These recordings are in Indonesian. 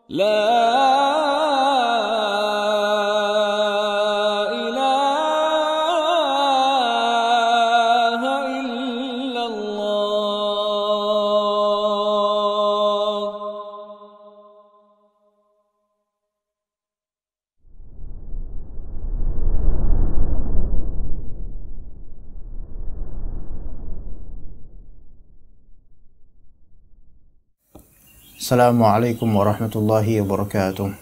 لا إله إلا الله. Assalamualaikum warahmatullahi wabarakatuh.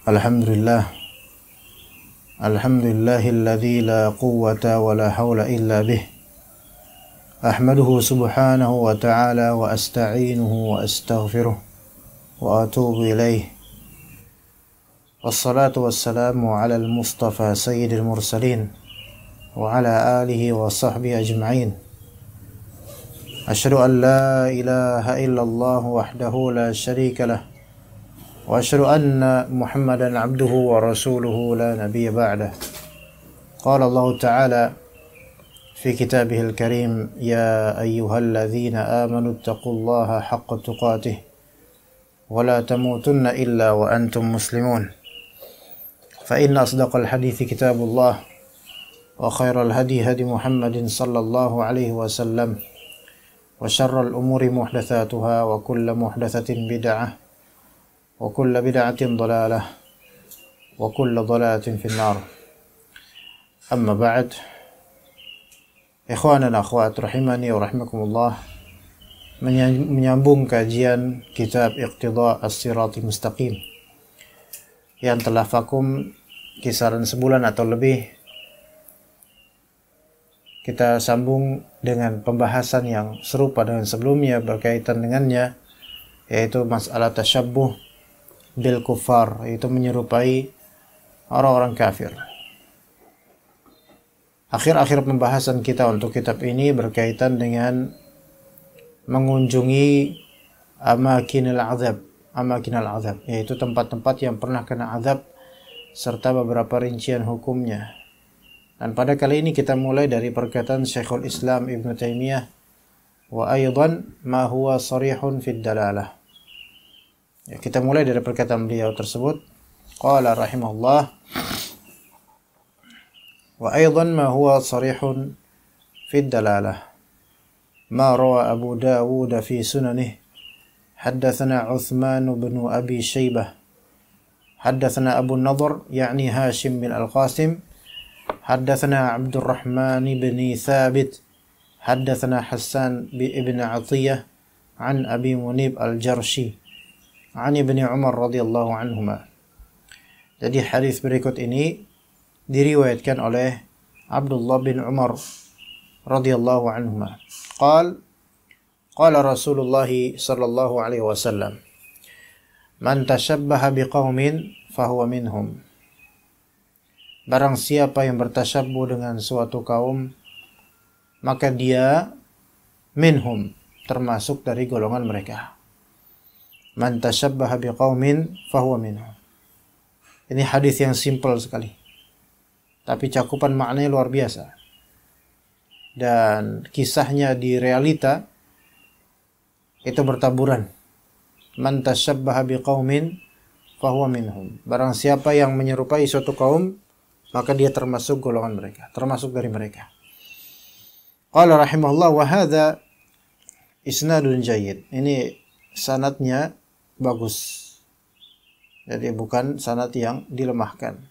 Alhamdulillahilladzi la quwwata wa la hawla illa bih. Ahmaduhu subhanahu wa ta'ala wa asta'inuhu wa astaghfiruh wa atubu ilaih. Wassalatu wassalamu ala al-mustafa sayyidil mursalin wa ala alihi wa sahbihi ajma'in. Asyhadu an la ilaha illallah wahdahu la syarika lah wa asyhadu anna Muhammadan abduhu wa rasuluhu la nabiyya ba'dah. Qala Allah Ta'ala fi kitabihil karim, ya ayyuhalladzina amanu taqullaha haqqa tuqatih wa la tamutunna illa wa antum muslimun. Fa inna asdaqal hadithi kitabullah wa khairal hadi hadi Muhammadin sallallahu alaihi wasallam wa syarrul umuri muhdatsatuha wa kullu muhdatsatin bid'ah wa kullu bid'atin dhalalah wa kullu dhalalatin finnar. Amma ba'd. Ikhwan dan akhwat rahimani wa rahimakumullah, menyambung kajian kitab Iqtida As-Siratal Mustaqim yang telah vakum kisaran sebulan atau lebih. Kita sambung dengan pembahasan yang serupa dengan sebelumnya berkaitan dengannya, yaitu masalah tasyabbuh bil kufar, yaitu menyerupai orang-orang kafir. Akhir-akhir pembahasan kita untuk kitab ini berkaitan dengan mengunjungi amakinal azab, yaitu tempat-tempat yang pernah kena azab serta beberapa rincian hukumnya. Dan pada kali ini kita mulai dari perkataan Syekhul Islam Ibn Taimiyah, wa aydan ma huwa sarihun fid dalalah. Ya, kita mulai dari perkataan beliau tersebut. Qala rahimahullah, wa aydan ma huwa sarihun fid dalalah ma rawa Abu Dawud fi sunanih haddatsana Uthman bin Abi Shaybah haddatsana Abu Nadhr yani Hashim bin Al-Qasim حدثنا عبد الرحمن بن ثابت حدثنا حسان بن عطية عن أبي منيب الجرشي عن ابن عمر رضي الله عنهما. Jadi hadis berikut ini diriwayatkan oleh Abdullah bin Umar radhiyallahu anhuma. Qala Rasulullah sallallahu alaihi wasallam, man tashabbaha biqaumin fahuwa minhum. Barang siapa yang bertasyabbuh dengan suatu kaum, maka dia minhum, termasuk dari golongan mereka. Man tashabbaha biqaumin fahuwa minhum. Ini hadis yang simpel sekali, tapi cakupan maknanya luar biasa. Dan kisahnya di realita itu bertaburan. Man tashabbaha biqaumin fahuwa minhum. Barang siapa yang menyerupai suatu kaum, maka dia termasuk golongan mereka, termasuk dari mereka. Qala rahimahullah, wa hadza isnadun jayyid. Ini sanadnya bagus. Jadi bukan sanad yang dilemahkan.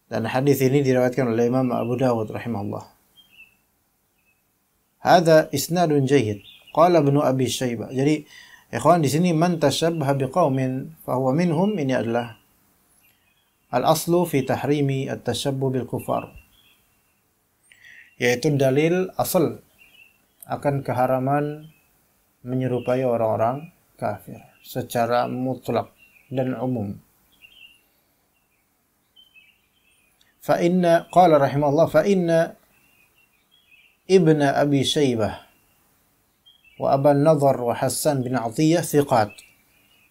Dan hadis ini diriwayatkan oleh Imam Abu Dawud rahimahullah. Hadza isnadun jayyid. Qala Ibnu Abi Shaybah. Jadi ikhwan, di sini man tashabbaha biqaumin fahuwa minhum, ini adalah al-aslu fi tahrimi at-tashabbuh bil kufar, yaitu dalil asal akan keharaman menyerupai orang-orang kafir secara mutlak dan umum. Fa inna qala rahimahullah, fa inna Ibn Abi Shaybah wa Abu Nadhr wa Hassan bin Atiyah thiqat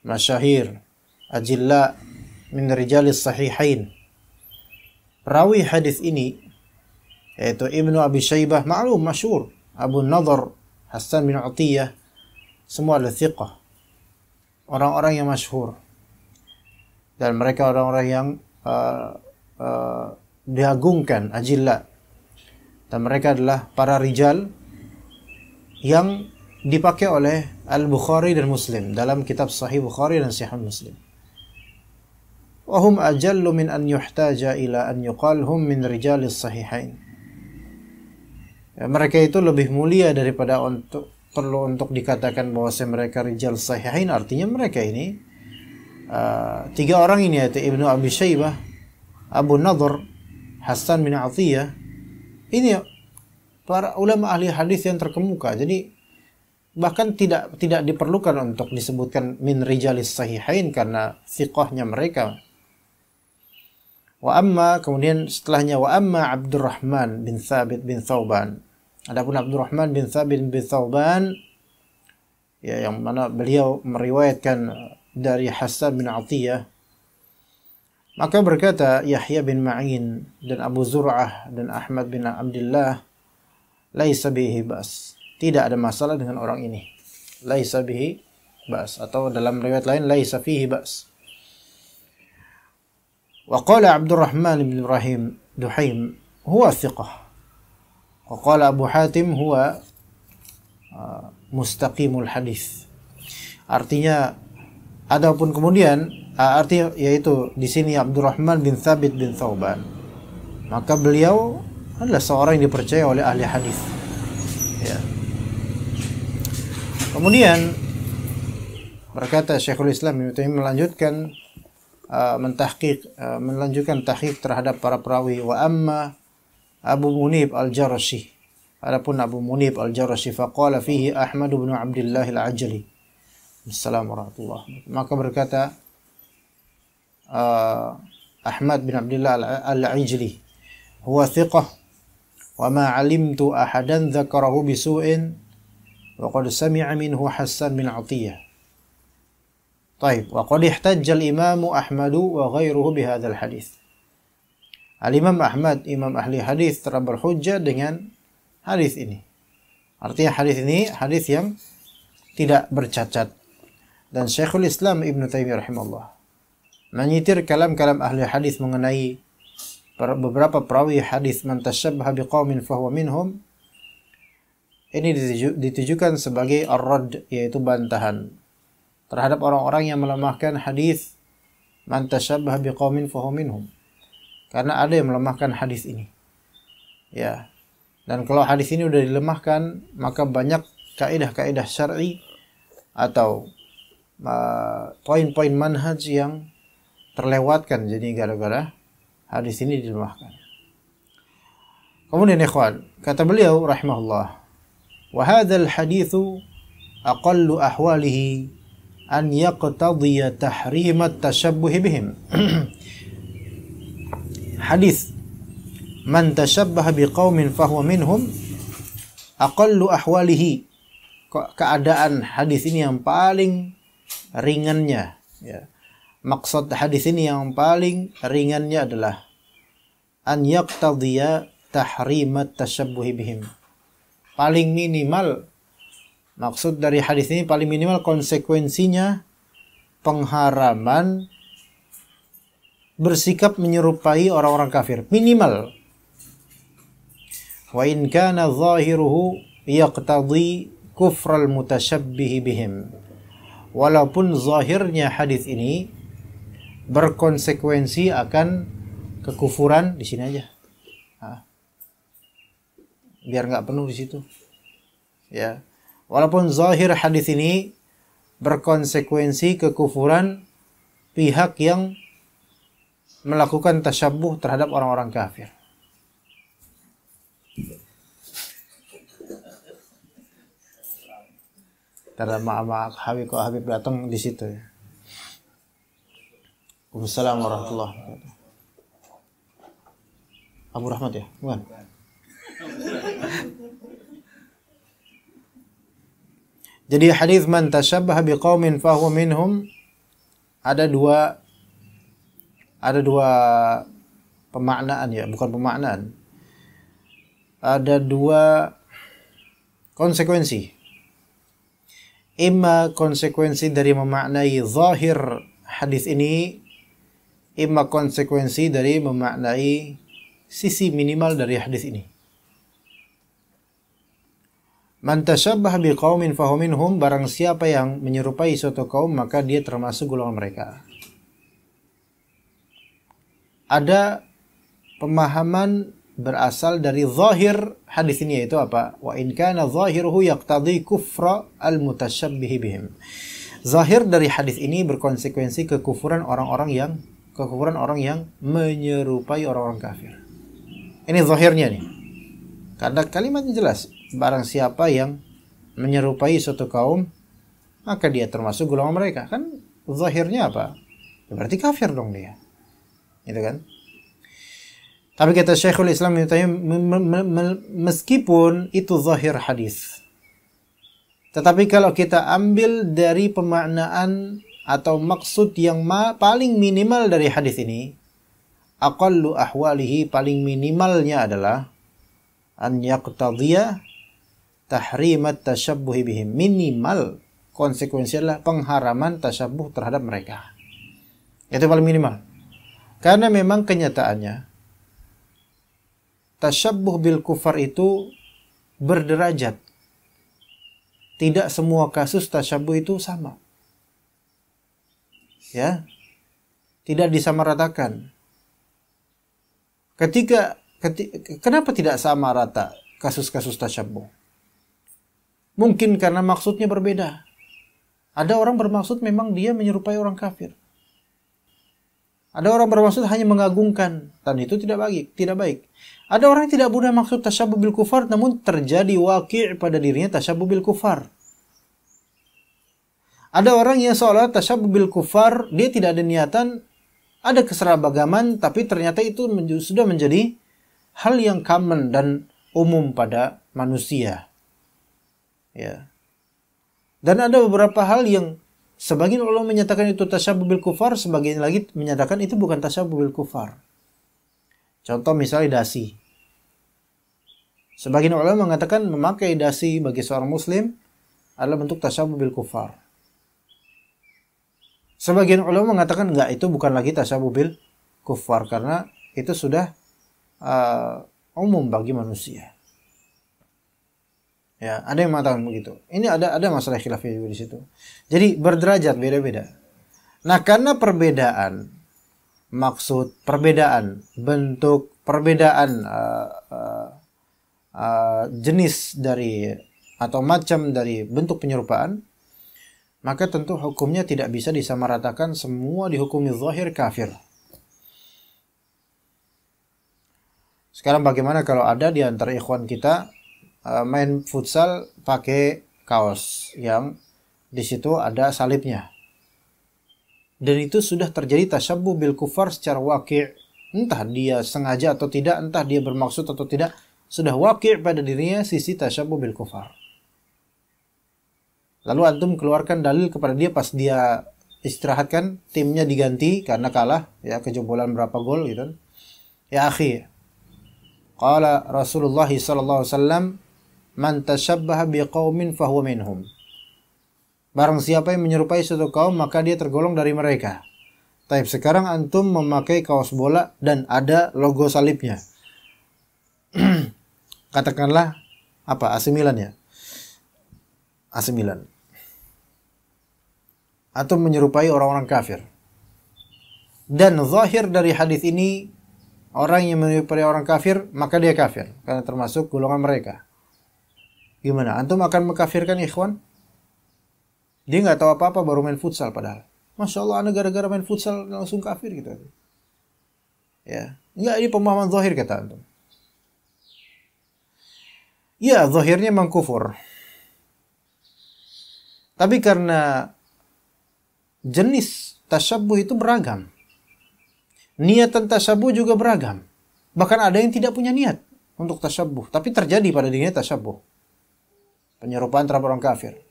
masyahir ajilla min rijalis sahihain. Perawi hadis ini yaitu Ibnu Abi Shaybah, maklum masyhur, Abu Nadhr Hassan bin Atiyah semua adalah thiqah, orang-orang yang masyhur, dan mereka orang-orang yang diagungkan, ajilla, dan mereka adalah para rijal yang dipakai oleh Al-Bukhari dan Muslim dalam kitab Sahih Bukhari dan Sahih Muslim. Wahum ajallu min an yuhtaja ila an yuqal hum min rijalis sahihain. Ya, mereka itu lebih mulia daripada perlu untuk dikatakan bahwa mereka rijal sahihain. Artinya mereka ini tiga orang ini, yaitu Ibnu Abi Syaibah, Abu Nadhr, Hasan bin Atiyah, ini para ulama ahli hadis yang terkemuka. Jadi bahkan tidak diperlukan untuk disebutkan min rijalis sahihain karena thiqahnya mereka. Wa amma, kemudian setelahnya, wa amma Abdurrahman bin Thabit bin Thauban. Adapun Abdurrahman bin Thabit bin Thauban, ya, yang mana beliau meriwayatkan dari Hasan bin Atiyah, maka berkata Yahya bin Ma'in dan Abu Zur'ah dan Ahmad bin Abdullah, laisa bihi bas. Tidak ada masalah dengan orang ini. Laisa bihi bas, atau dalam riwayat lain laisa fihi bas. Wa qala Abdurrahman bin Ibrahim Duhaim huwa thiqah. Wa qala Abu Hatim huwa mustaqimul hadis. Artinya, adapun kemudian artinya yaitu di sini Abdurrahman bin Thabit bin Thauban, maka beliau adalah seorang yang dipercaya oleh ahli hadis. Ya. Kemudian berkata Syekhul Islam Ibnu Taimiyah melanjutkan tahqiq terhadap para perawi. Wa amma Abu Munib al-Jarashi, adapun Abu Munib al-Jarashi, faqala fihi Ahmad bin Abdullah al-Ajli. Assalamualaikum warahmatullahi wabarakatuh. Maka berkata Ahmad bin Abdullah al-Ajli, huwa thiqah wa ma alimtu ahadan dzakarahu bisu'in wa qad sami'a minhu Hasan bin Atiyah. Taib, wa qad ihtajja al-Imam Ahmad wa ghairuhu bihadzal hadis. Al-Imam Ahmad, imam ahli hadis, telah berhujjah dengan hadis ini. Artinya hadis ini hadis yang tidak bercacat. Dan Syekhul Islam Ibnu Taimiyah rahimahullah menyitir kalam-kalam ahli hadis mengenai beberapa perawi hadis, man tashabbaha biqaumin fahuwa minhum. Ini ditujukan sebagai ar-radd, yaitu bantahan terhadap orang-orang yang melemahkan hadis man tashabbaha biqaumin fahuwa minhum. Karena ada yang melemahkan hadis ini. Ya. Dan kalau hadis ini sudah dilemahkan, maka banyak kaidah-kaidah syar'i atau poin-poin manhaj yang terlewatkan jadi gara-gara hadis ini dilemahkan. Kemudian ikhwan, kata beliau rahimahullah, wa hadzal haditsu aqallu ahwalihi an yaqtadhiya tahrim at-tashabbuh bihim. Hadis man tashabbaha biqaumin fahuwa minhum, aqallu ahwalihi, keadaan hadis ini yang paling ringannya, ya. Maksud hadis ini yang paling ringannya adalah an yaqtadhiya tahrimat tashabbuh bihim. Paling minimal, maksud dari hadis ini paling minimal konsekuensinya pengharaman bersikap menyerupai orang-orang kafir, minimal. Wa in kana zahiruhu yaqtadhi kufral mutasyabbih bihim. Walaupun zahirnya hadis ini berkonsekuensi akan kekufuran, di sini aja. Biar nggak penuh di situ. Ya. Walaupun zahir hadis ini berkonsekuensi kekufuran pihak yang melakukan tasyabbuh terhadap orang-orang kafir. Karena maaf Habib datang di situ ya. Waalaikumsalam warahmatullahi wabarakatuh. Abu Rahmat ya, bukan? Jadi hadis man tashabbaha biqaumin fahuwa minhum ada dua pemaknaan ya, bukan pemaknaan. Ada dua konsekuensi. Imma konsekuensi dari memaknai zahir hadis ini, imma konsekuensi dari memaknai sisi minimal dari hadis ini. Man tasyabbah biqaumin fahuwa minhum, barang siapa yang menyerupai suatu kaum maka dia termasuk golongan mereka. Ada pemahaman berasal dari zahir hadis ini, yaitu apa? Wa in kana zahiruhu yaqtadi kufra al-mutasyabbih bihim. Zahir dari hadis ini berkonsekuensi kekufuran orang yang menyerupai orang-orang kafir. Ini zahirnya nih. Karena kalimatnya jelas, barang siapa yang menyerupai suatu kaum maka dia termasuk golongan mereka. Kan zahirnya apa? Ya berarti kafir dong dia. Gitu kan? Tapi kata Syekhul Islam Ibnu Taimiyah, meskipun itu zahir hadis, tetapi kalau kita ambil dari pemaknaan atau maksud yang paling minimal dari hadis ini, aqallu ahwalihi, paling minimalnya adalah an yaqtadhiya tahrimat tasyabbuh bihim. Minimal konsekuensinya adalah pengharaman tasyabbuh terhadap mereka. Itu paling minimal. Karena memang kenyataannya tasyabbuh bil kufar itu berderajat. Tidak semua kasus tasyabbuh itu sama. Ya. Tidak disamaratakan. Kenapa tidak sama rata kasus-kasus tasyabbuh? Mungkin karena maksudnya berbeda. Ada orang bermaksud memang dia menyerupai orang kafir. Ada orang bermaksud hanya mengagungkan, dan itu tidak baik. Ada orang yang tidak mudah maksud tasyabbuh bil kufar, namun terjadi waqi' pada dirinya tasyabbuh bil kufar. Ada orang yang seolah tasyabbuh bil kufar, dia tidak ada niatan, ada keserabagaman, tapi ternyata itu sudah menjadi hal yang common dan umum pada manusia. Ya. Dan ada beberapa hal yang sebagian ulama menyatakan itu tasyabbuh bil kufar, sebagian lagi menyatakan itu bukan tasyabbuh bil kufar. Contoh misalnya dasi. Sebagian ulama mengatakan memakai dasi bagi seorang muslim adalah bentuk tasyabbuh bil kufar. Sebagian ulama mengatakan enggak, itu bukan lagi tasyabbuh bil kufar karena itu sudah umum bagi manusia. Ya, ada yang mengatakan begitu. Ini ada masalah khilafiyah juga di situ. Jadi berderajat, beda-beda. Nah, karena perbedaan maksud, perbedaan bentuk, perbedaan jenis dari atau macam dari bentuk penyerupaan, maka tentu hukumnya tidak bisa disamaratakan semua dihukumi zahir kafir. Sekarang bagaimana kalau ada di antara ikhwan kita main futsal pakai kaos yang di situ ada salibnya, dan itu sudah terjadi tasyabbuh bil kufar secara waqi', entah dia sengaja atau tidak, entah dia bermaksud atau tidak, sudah waqi' pada dirinya sisi tasyabbuh bil kufar. Lalu antum keluarkan dalil kepada dia pas dia istirahatkan, timnya diganti karena kalah, ya kejebolan berapa gol gitu. Ya akhi, qala Rasulullah sallallahu alaihi wasallam, man tashabbaha biqaumin fahuwa minhum. Barang siapa yang menyerupai suatu kaum maka dia tergolong dari mereka. Taib, sekarang antum memakai kaos bola dan ada logo salibnya. Katakanlah apa? AC Milan ya? AC Milan. Antum menyerupai orang-orang kafir. Dan zahir dari hadis ini, orang yang menyerupai orang kafir maka dia kafir karena termasuk golongan mereka. Gimana? Antum akan mengkafirkan ikhwan? Dia nggak tahu apa-apa, baru main futsal padahal. Masya Allah, anda gara-gara main futsal langsung kafir gitu. Ya, nggak, ini pemahaman zahir kata antum. Ya, zahirnya memang kufur. Tapi karena jenis tasyabbuh itu beragam, niatan tasyabbuh juga beragam. Bahkan ada yang tidak punya niat untuk tasyabbuh, tapi terjadi pada dirinya tasyabbuh, penyerupaan terhadap orang kafir.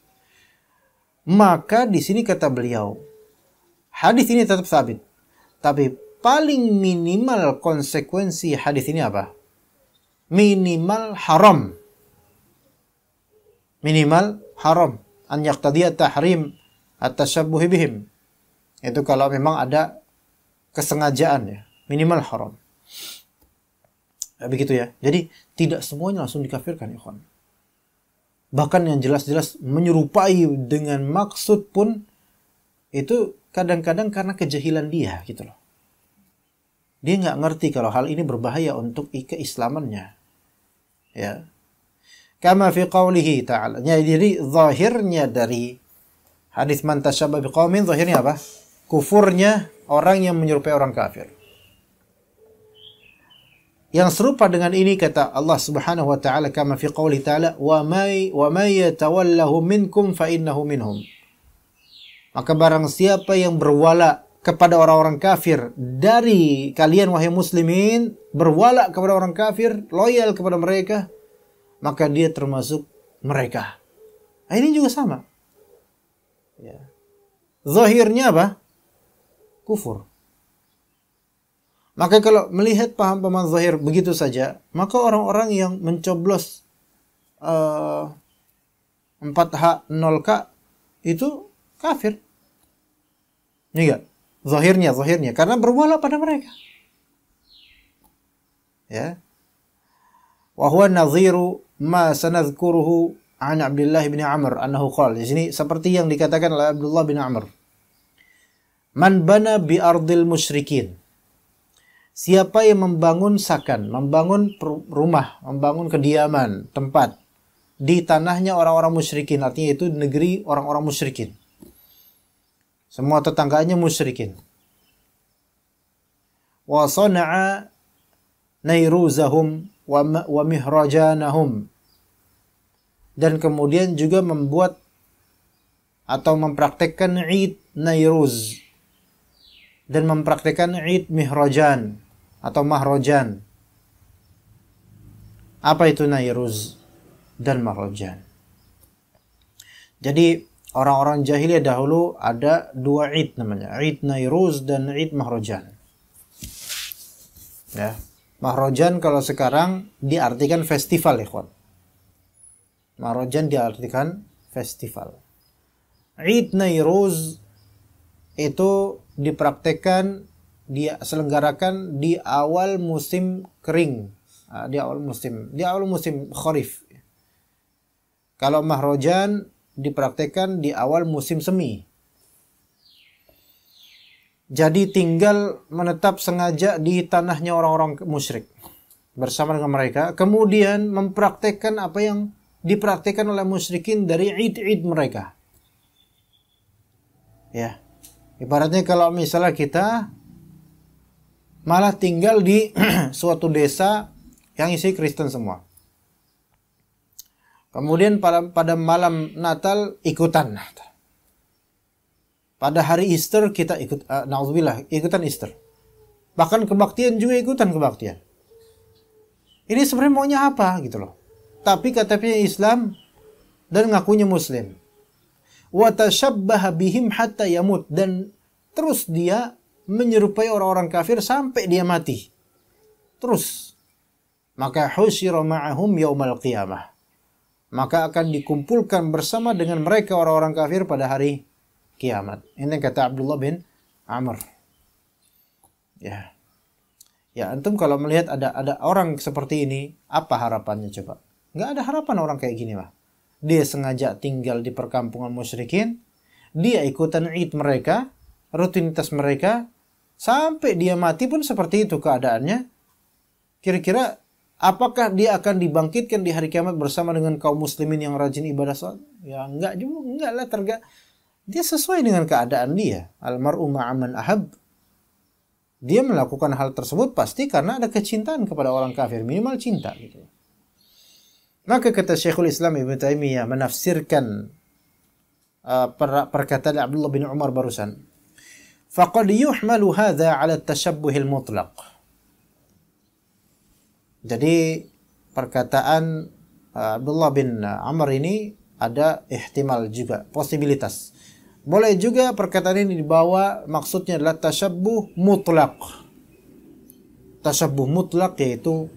Maka di sini kata beliau, hadis ini tetap sabit, tapi paling minimal konsekuensi hadis ini apa? Minimal haram. Minimal haram. an yaqtadiya tahrim at-tashabbuh bihim. Itu kalau memang ada kesengajaan ya, minimal haram. Begitu ya. Jadi tidak semuanya langsung dikafirkan, ikhwan. Bahkan yang jelas-jelas menyerupai dengan maksud pun itu kadang-kadang karena kejahilan dia gitu loh. Dia nggak ngerti kalau hal ini berbahaya untuk keislamannya. Ya. Kama fi qawlihi ta'ala. Jadi zahirnya dari hadis man tasyabbaha biqaumin, zahirnya apa? Kufurnya orang yang menyerupai orang kafir. Yang serupa dengan ini kata Allah Subhanahu wa taala kama fi qouli ta'ala wa may yatawallahu minkum fa innahu minhum. Maka barang siapa yang berwala kepada orang-orang kafir dari kalian wahai muslimin, berwala kepada orang kafir, loyal kepada mereka, maka dia termasuk mereka. Nah, ini juga sama. Ya. Zahirnya apa? Kufur. Maka kalau melihat paham-paham zahir begitu saja, maka orang-orang yang mencoblos 4H 0K itu kafir. Iya, zahirnya karena berwala pada mereka. Ya. Wa huwa nadhiru ma sanadhkuruhu an Abdullah bin Amr annahu qala. Di sini seperti yang dikatakan oleh Abdullah bin Amr. Man bana bi ardil musyrikin. Siapa yang membangun sakan, membangun rumah, membangun kediaman, tempat di tanahnya orang-orang musyrikin, artinya itu negeri orang-orang musyrikin. Semua tetangganya musyrikin. Wa sana'a nairuzahum wa mihrajanahum. Dan kemudian juga membuat atau mempraktekkan Eid Nairuz dan mempraktekkan Eid Mihrajan atau Mahrajan. Apa itu Nairuz dan Mahrajan? Jadi orang-orang jahiliyah dahulu ada dua Eid namanya, Eid Nairuz dan Eid Mahrajan. Ya, Mahrajan kalau sekarang diartikan festival, ikhwan. Mahrajan diartikan festival. Eid Nairuz itu dipraktekkan, dia selenggarakan di awal musim kering, di awal musim kharif. Kalau Mahrajan dipraktekkan di awal musim semi. Jadi tinggal menetap sengaja di tanahnya orang-orang musyrik bersama dengan mereka, kemudian mempraktekkan apa yang dipraktekkan oleh musyrikin dari id-id mereka. Ya. Ibaratnya kalau misalnya kita malah tinggal di suatu desa yang isi Kristen semua. Kemudian pada malam Natal ikutan. Pada hari Easter kita ikut, na'udzubillah, ikutan Easter. Bahkan kebaktian juga ikutan kebaktian. Ini sebenarnya maunya apa gitu loh. Tapi KTP Islam dan ngakunya Muslim. Wa tashabbaha bihim hatta yamut, dan terus dia menyerupai orang-orang kafir sampai dia mati. Terus. Maka husyira ma'ahum yaumal qiyamah. Maka akan dikumpulkan bersama dengan mereka orang-orang kafir pada hari kiamat. Ini kata Abdullah bin Amr. Ya. Ya, antum kalau melihat ada orang seperti ini, apa harapannya coba? Nggak ada harapan orang kayak gini mah. Dia sengaja tinggal di perkampungan musyrikin, dia ikutan id mereka, rutinitas mereka, sampai dia mati pun seperti itu keadaannya. Kira-kira apakah dia akan dibangkitkan di hari kiamat bersama dengan kaum muslimin yang rajin ibadah salat? Ya enggak juga, enggak lah, dia sesuai dengan keadaan dia. Almar'u ma'aman ahab. Dia melakukan hal tersebut pasti karena ada kecintaan kepada orang kafir, minimal cinta gitu. Maka kata Syekhul Islam Ibnu Taimiyah menafsirkan perkataan Abdullah bin Umar barusan. Faqad yuhmalu hadza 'ala at-tashabbuhil mutlaq. Jadi perkataan Abdullah bin Amr ini ada ihtimal juga, posibilitas. Boleh juga perkataan ini dibawa maksudnya adalah tasyabbuh mutlaq. Tasyabbuh mutlaq yaitu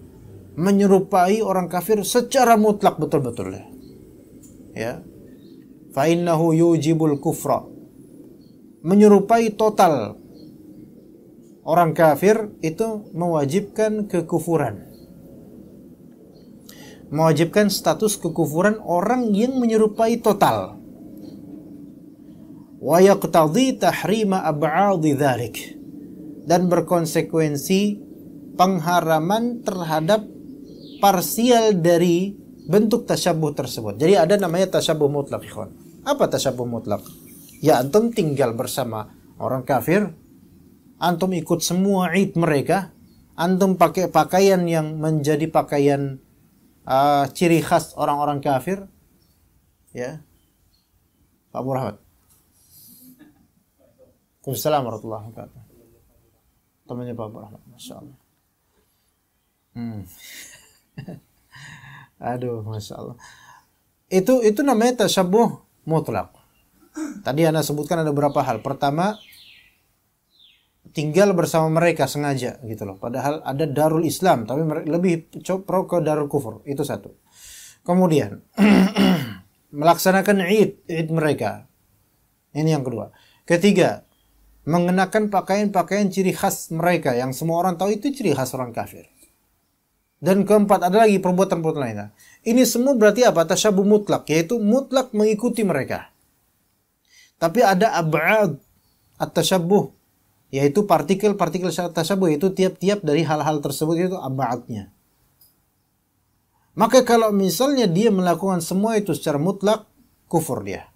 menyerupai orang kafir secara mutlak betul-betul. Ya. fa innahu yujibul kufra. Menyerupai total orang kafir itu mewajibkan kekufuran. Mewajibkan status kekufuran orang yang menyerupai total. Wa yaqtadhi tahrima ab'adhi dzalik. Dan berkonsekuensi pengharaman terhadap parsial dari bentuk tasyabuh tersebut. Jadi ada namanya tasyabuh mutlak, ikhwan. Apa tasyabuh mutlak? Ya, antum tinggal bersama orang kafir, antum ikut semua id mereka, antum pakai pakaian yang menjadi pakaian ciri khas orang-orang kafir, ya. Pak Burhan. Waalaikumsalam warahmatullahi wabarakatuh. Temannya Pak Burhan, Masya Allah. Aduh, Masya Allah. Itu namanya tasyabuh mutlak. Tadi Anda sebutkan ada beberapa hal. Pertama, tinggal bersama mereka sengaja gitu loh. Padahal ada Darul Islam, tapi lebih pro ke Darul Kufur. Itu satu. Kemudian melaksanakan id mereka. Ini yang kedua. Ketiga, mengenakan pakaian-pakaian ciri khas mereka yang semua orang tahu itu ciri khas orang kafir. Dan keempat, ada lagi perbuatan-perbuatan lainnya. Ini semua berarti apa? Tasyabuh mutlak, yaitu mutlak mengikuti mereka. Tapi ada ab'ad at-tasyabuh, yaitu partikel-partikel tasyabuh, yaitu tiap-tiap dari hal-hal tersebut itu ab'adnya. Maka kalau misalnya dia melakukan semua itu secara mutlak, kufur dia.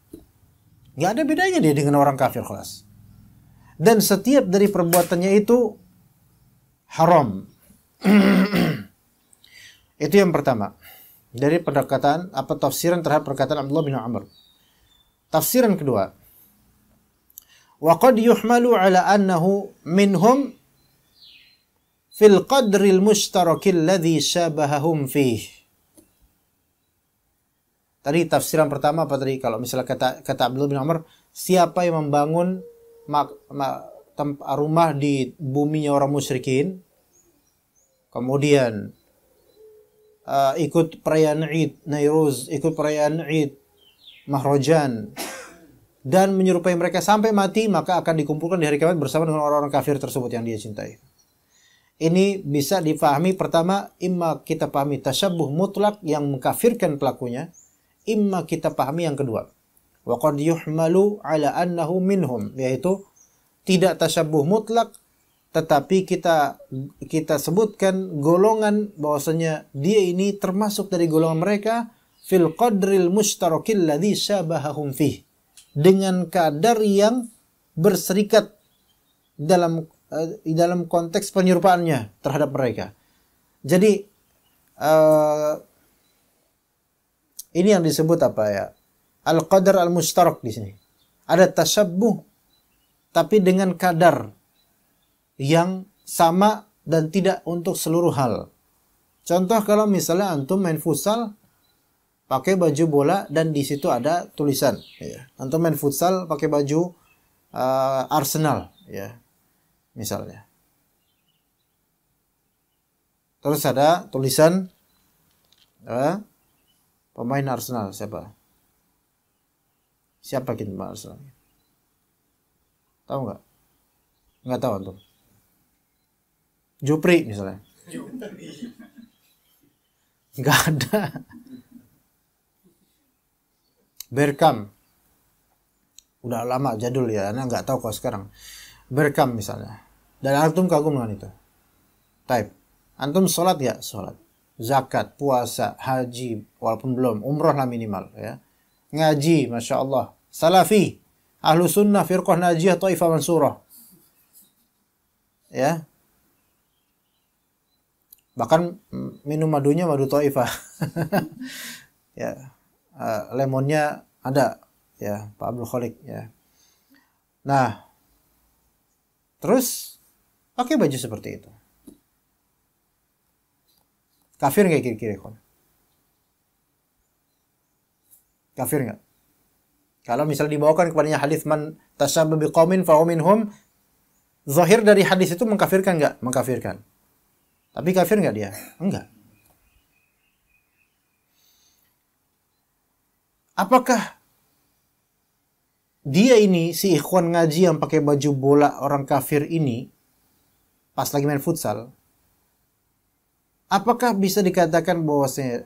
Nggak ada bedanya dia dengan orang kafir kelas. Dan setiap dari perbuatannya itu haram. Itu yang pertama. Dari pendekatan tafsiran terhadap perkataan Abdullah bin Amr. Tafsiran kedua. Wa qad yuhmalu ala annahu minhum fil qadril mushtarakil ladzi syabahahum fih. Tadi tafsiran pertama apa tadi? Kalau misalnya kata Abdullah bin Amr, siapa yang membangun rumah di buminya orang musyrikin, kemudian ikut perayaan Id Nairuz, ikut perayaan Id Mahrojan, dan menyerupai mereka sampai mati, maka akan dikumpulkan di hari kiamat bersama dengan orang-orang kafir tersebut yang dia cintai. Ini bisa difahami, pertama, imma kita pahami tasyabuh mutlak yang mengkafirkan pelakunya, imma kita pahami yang kedua, wa qad yuhmalu ala annahu minhum, yaitu tidak tasyabuh mutlak, tetapi kita sebutkan golongan bahwasanya dia ini termasuk dari golongan mereka fil qadril mushtarakil ladzi syabahahum fih, dengan kadar yang berserikat dalam konteks penyerupaannya terhadap mereka. Jadi ini yang disebut apa ya? Al-qadar al-mushtarak di sini. Ada tasyabuh tapi dengan kadar yang sama dan tidak untuk seluruh hal. Contoh kalau misalnya antum main futsal pakai baju bola dan di situ ada tulisan, ya. Antum main futsal pakai baju Arsenal, ya. Misalnya. Terus ada tulisan pemain Arsenal siapa? Siapa gitu pemain Arsenal? Tahu nggak? Nggak tahu antum. Jupri misalnya. Nggak ada. Bergkamp. Udah lama jadul ya, Anda nggak tahu kok sekarang. Bergkamp misalnya. Dan antum kagum dengan itu. Type. Antum sholat ya? Sholat. Zakat, puasa, haji, walaupun belum, umroh lah minimal ya. Ngaji, Masya Allah. Salafi, ahlu sunnah, firqah najiyah, taifah mansurah. Ya. Bahkan minum madunya madu taifah. Ya. Lemonnya ada ya, Pak Abdul Khalik ya. Nah, terus pakai baju seperti itu. Kafir nggak kira-kira, kon? Kafir nggak? Kalau misalnya dibawakan kepadanya hadis man tasyabbaha biqaumin fa huwa minhum, zahir dari hadis itu mengkafirkan nggak? Mengkafirkan. Tapi kafir nggak dia? Enggak. Apakah dia ini si ikhwan ngaji yang pakai baju bola orang kafir ini pas lagi main futsal, apakah bisa dikatakan bahwasanya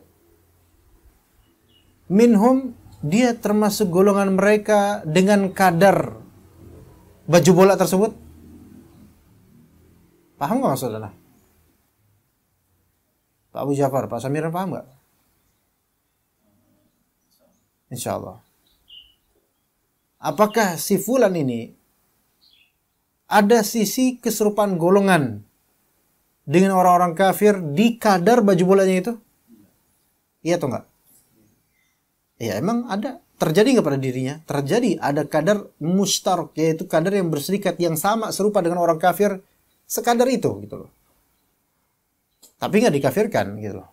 minhum, dia termasuk golongan mereka dengan kadar baju bola tersebut? Paham nggak maksudnya? Pak Abu Jafar, Pak Samiran paham nggak? Insya Allah. Apakah si fulan ini ada sisi keserupaan golongan dengan orang-orang kafir di kadar baju bolanya itu? Iya atau enggak? Ya emang ada. Terjadi nggak pada dirinya? Terjadi. Ada kadar mustarok, yaitu kadar yang berserikat, yang sama, serupa dengan orang kafir, sekadar itu gitu loh. Tapi nggak dikafirkan gitu loh.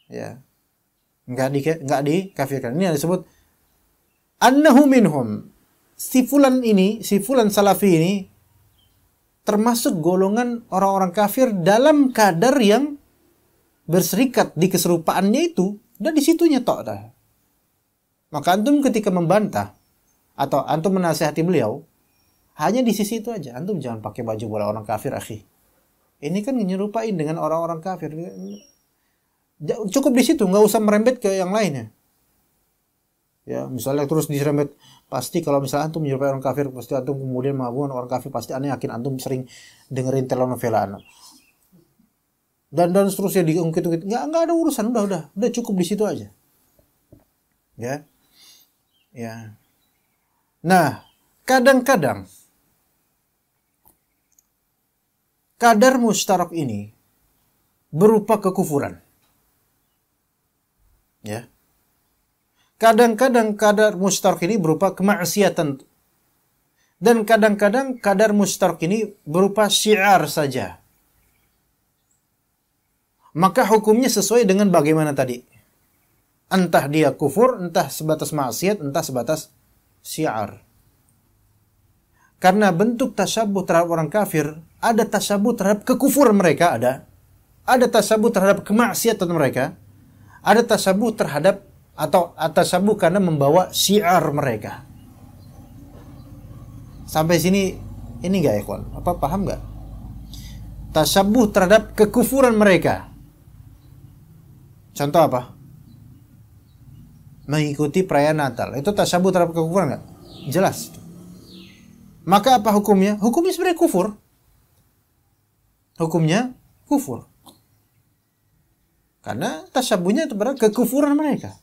Ya. Nggak dikafirkan. Ini yang disebut annahu minhum. Si fulan ini, si fulan salafi ini termasuk golongan orang-orang kafir dalam kadar yang berserikat di keserupaannya itu, dan di situnya tok dah. Maka antum ketika membantah atau antum menasihati beliau, hanya di sisi itu aja. Antum jangan pakai baju bola orang kafir, akhi. Ini kan nyerupain dengan orang-orang kafir. Cukup di situ, nggak usah merembet ke yang lainnya. Ya, misalnya terus diserempet, pasti kalau misalnya antum menyerupai orang kafir, pasti antum kemudian mengagungkan orang kafir, pasti aneh yakin antum sering dengerin telenovela anak. Dan seterusnya diungkit-ungkit. Nggak ada urusan, udah cukup di situ aja. Ya. Ya. Nah, kadang-kadang kadar mustarak ini berupa kekufuran. Ya. Kadang-kadang kadar mustarak ini berupa kemaksiatan. Dan kadang-kadang kadar mustarak ini berupa syiar saja. Maka hukumnya sesuai dengan bagaimana tadi. Entah dia kufur, entah sebatas maksiat, entah sebatas syiar. Karena bentuk tasyabuh terhadap orang kafir, ada tasyabuh terhadap kekufuran mereka, ada tasyabuh terhadap kemaksiatan mereka, ada tasyabuh terhadap atau tasyabuh karena membawa syiar mereka. Sampai sini ini enggak ya, kawan? Apa paham enggak? Tasyabuh terhadap kekufuran mereka. Contoh apa? Mengikuti perayaan Natal. Itu tasyabuh terhadap kekufuran enggak? Jelas. Maka apa hukumnya? Hukumnya sebenarnya kufur. Hukumnya kufur. Karena tasyabuhnya itu berarti kekufuran mereka.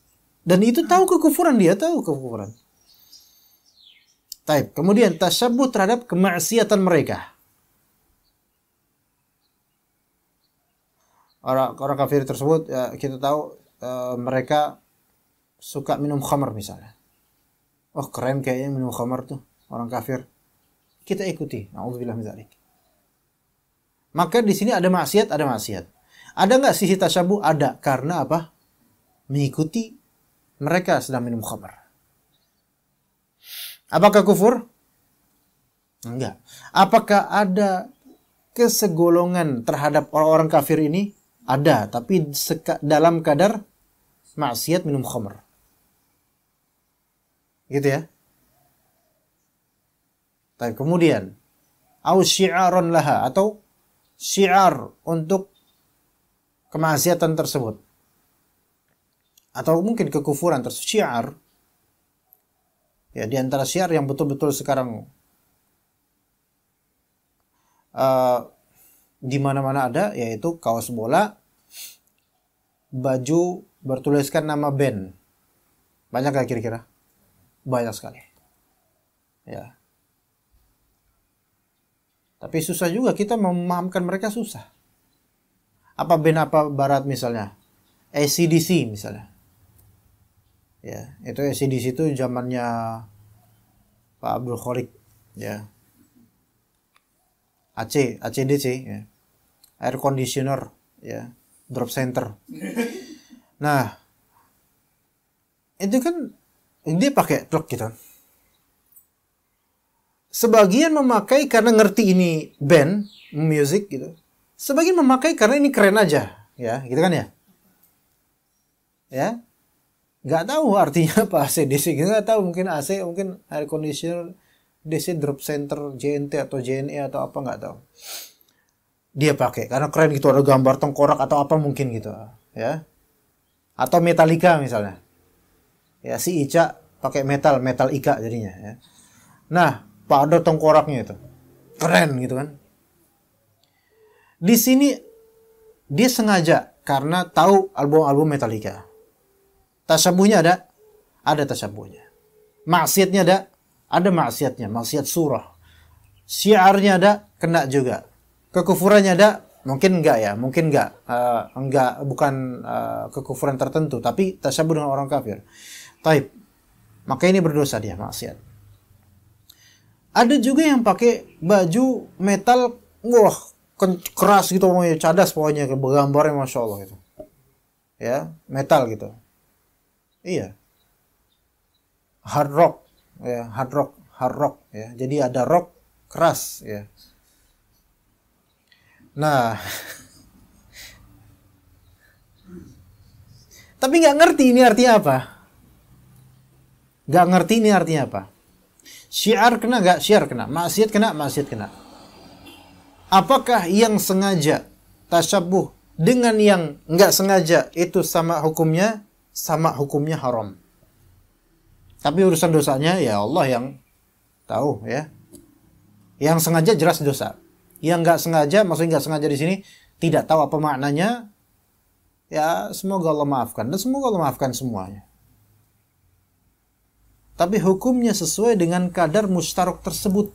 Dan itu tahu kekufuran, dia tahu kekufuran. Taib. Kemudian tasyabuh terhadap kemaksiatan mereka. Orang kafir tersebut, ya, kita tahu mereka suka minum khamar misalnya. Oh keren kayaknya minum khamar tuh orang kafir. Kita ikuti. Nauzubillah min dzalik. Maka di sini ada maksiat, ada maksiat. Ada nggak sisi tasyabuh? Ada. Karena apa? Mengikuti mereka sedang minum khamar. Apakah kufur? Enggak. Apakah ada kesegolongan terhadap orang-orang kafir ini? Ada, tapi dalam kadar maksiat minum khamar. Gitu ya. Tapi kemudian au syi'aron laha, atau syiar untuk kemaksiatan tersebut, atau mungkin kekufuran tersebut. Syiar, ya, di antara syiar yang betul-betul sekarang di mana-mana ada, yaitu kaos bola, baju bertuliskan nama band. Banyak gak kira-kira? Banyak sekali. Ya. Tapi susah juga kita memahamkan mereka, susah. Apa band apa barat misalnya? AC/DC misalnya. Ya, itu AC/DC itu zamannya Pak Abdul Khalik, ya. ACDC, ya. Air conditioner, ya. Drop center. Nah, itu kan dia pakai truk gitu. Sebagian memakai karena ngerti ini band, music gitu. Sebagian memakai karena ini keren aja, ya, gitu kan ya. Ya. nggak tahu artinya apa AC DC, nggak tahu, mungkin AC, mungkin air conditioner, DC drop center JNT atau JNE atau apa, nggak tahu. Dia pakai karena keren gitu, ada gambar tengkorak atau apa mungkin gitu ya, atau Metallica misalnya ya, si Ica pakai metal Ica jadinya ya. Nah, pada tengkoraknya itu keren gitu kan. Di sini dia sengaja karena tahu album-album Metallica. Tasyabuhnya ada tasyabuhnya. Maksiatnya ada maksiatnya, maksiat surah. Syiarnya ada, kena juga. Kekufurannya ada, mungkin enggak ya, mungkin enggak, bukan kekufuran tertentu, tapi tasyabuh dengan orang kafir. Taib. Maka ini berdosa dia, maksiat. Ada juga yang pakai baju metal, wah, keras gitu, cadas pokoknya, gambarnya Masya Allah gitu. Ya, metal gitu. Iya. Hard rock ya, hard rock ya. Jadi ada rock keras ya. Nah, tapi nggak ngerti ini artinya apa. Nggak ngerti ini artinya apa. Syiar kena nggak? Syiar kena. Maksiat kena? Maksiat kena. Apakah yang sengaja tasyabuh dengan yang nggak sengaja itu sama hukumnya? Sama hukumnya haram. Tapi urusan dosanya ya Allah yang tahu ya. Yang sengaja jelas dosa. Yang nggak sengaja, maksudnya nggak sengaja di sini tidak tahu apa maknanya. Ya semoga Allah maafkan, dan semoga Allah maafkan semuanya. Tapi hukumnya sesuai dengan kadar mustarok tersebut.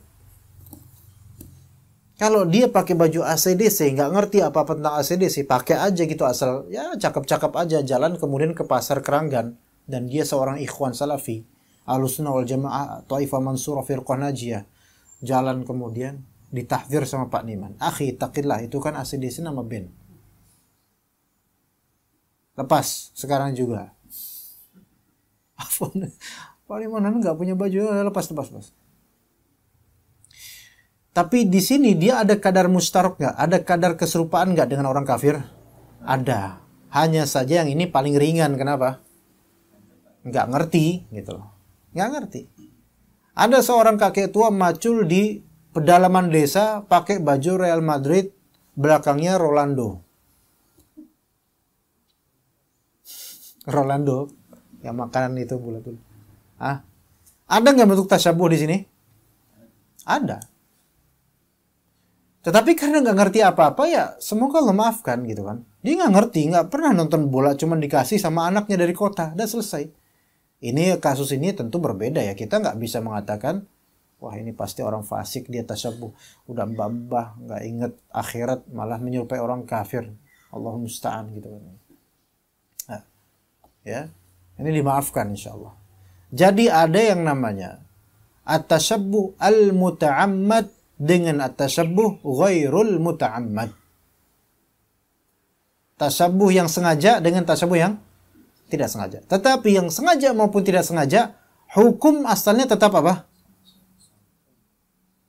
Kalau dia pakai baju ACDC, nggak ngerti apa-apa tentang ACDC, pakai aja gitu asal, ya cakep-cakep aja, jalan kemudian ke pasar Keranggan, dan dia seorang ikhwan salafi, Ahlussunnah wal Jamaah, Taifah Mansurah Firqah Najiyah, jalan kemudian ditahdzir sama Pak Niman. Akhi, taqillah, itu kan ACDC nama band. Lepas sekarang juga. Pak Niman nggak punya baju, lepas. Tapi di sini dia ada kadar mustarok nggak? Ada kadar keserupaan nggak dengan orang kafir? Ada. Hanya saja yang ini paling ringan. Kenapa? Nggak ngerti gitu loh. Nggak ngerti. Ada seorang kakek tua macul di pedalaman desa pakai baju Real Madrid, belakangnya Rolando. Rolando, yang makanan itu bulat. Ada nggak bentuk tasyabuh di sini? Ada. Tetapi karena nggak ngerti apa-apa ya semoga Allah maafkan gitu kan. Dia nggak ngerti, nggak pernah nonton bola, cuman dikasih sama anaknya dari kota, udah selesai. Ini kasus ini tentu berbeda ya. Kita nggak bisa mengatakan, wah ini pasti orang fasik, dia tasyabuh, udah mbah nggak inget akhirat, malah menyerupai orang kafir. Allah musta'an gitu kan. Nah, ya, ini dimaafkan insya Allah. Jadi ada yang namanya at-tashabbuh al-muta'ammad dengan at-tashabbuh ghairul muta'ammad. Tashabbuh yang sengaja dengan tashabbuh yang tidak sengaja. Tetapi yang sengaja maupun tidak sengaja, hukum asalnya tetap apa?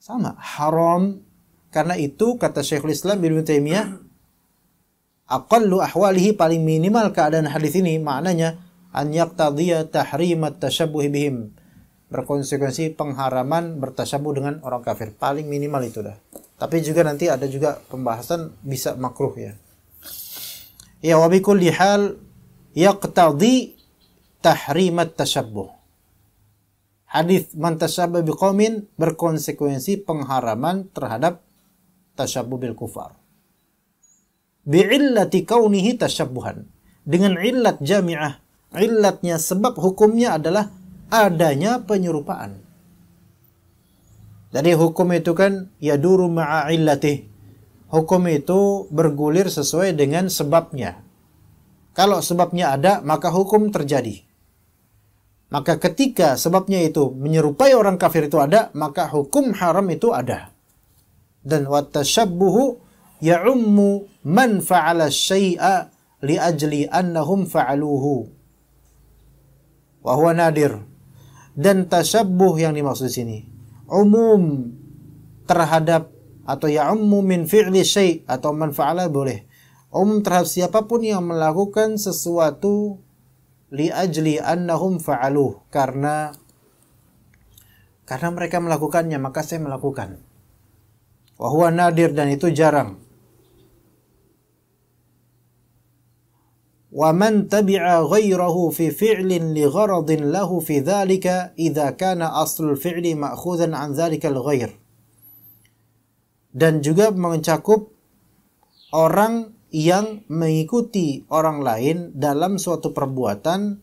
Sama, haram. Karena itu kata Syekhul Islam Ibnu Taimiyah, aqallu ahwalihi, paling minimal keadaan hadis ini maknanya an yaqtadhiya tahrimat tashabbuh bihim, berkonsekuensi pengharaman bertasyabuh dengan orang kafir. Paling minimal itu dah. Tapi juga nanti ada juga pembahasan bisa makruh ya. Ya wa bikulli hal yaqtadhi tahrimat tashabbuh. Hadis man tashabbaha biqaumin berkonsekuensi pengharaman terhadap tashabbuh bil kufar. Bi'illati kaunihi tashabbuhan. Dengan illat jami'ah. Illatnya sebab hukumnya adalah adanya penyerupaan. Jadi hukum itu kan yaduru ma'a illatih. Hukum itu bergulir sesuai dengan sebabnya. Kalau sebabnya ada, maka hukum terjadi. Maka ketika sebabnya itu menyerupai orang kafir itu ada, maka hukum haram itu ada. Dan watashabbuhu ya'ummu man fa'ala syai'a li ajli annahum fa'aluhu. Wa huwa nadir. Dan tashabbuh yang dimaksud sini umum terhadap, atau ya'ummu min fi'li syai', atau man fa'ala boleh. Umum terhadap siapapun yang melakukan sesuatu li ajli annahum fa'aluh, karena mereka melakukannya maka saya melakukan. Wa huwa nadir, dan itu jarang. Wa man tabi'a ghairahu fi fi'lin li gharadin lahu fi dhalika idza kana aslul fi'li ma'khudhan an dhalika al-ghair. Dan juga mencakup orang yang mengikuti orang lain dalam suatu perbuatan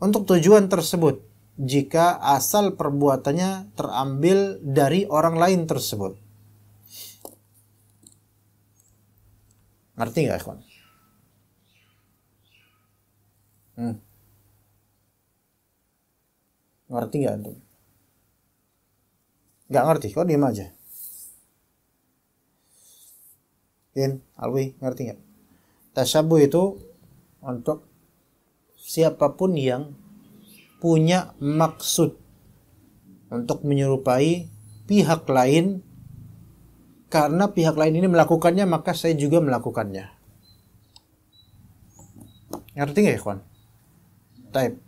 untuk tujuan tersebut, jika asal perbuatannya terambil dari orang lain tersebut. Ngerti nggak, ikhwan? Ngerti nggak antum? Nggak ngerti, kok diam aja? Alwi, ngerti nggak? Tasyabuh itu untuk siapapun yang punya maksud untuk menyerupai pihak lain, karena pihak lain ini melakukannya maka saya juga melakukannya. Ngerti nggak, ikhwan? Taib.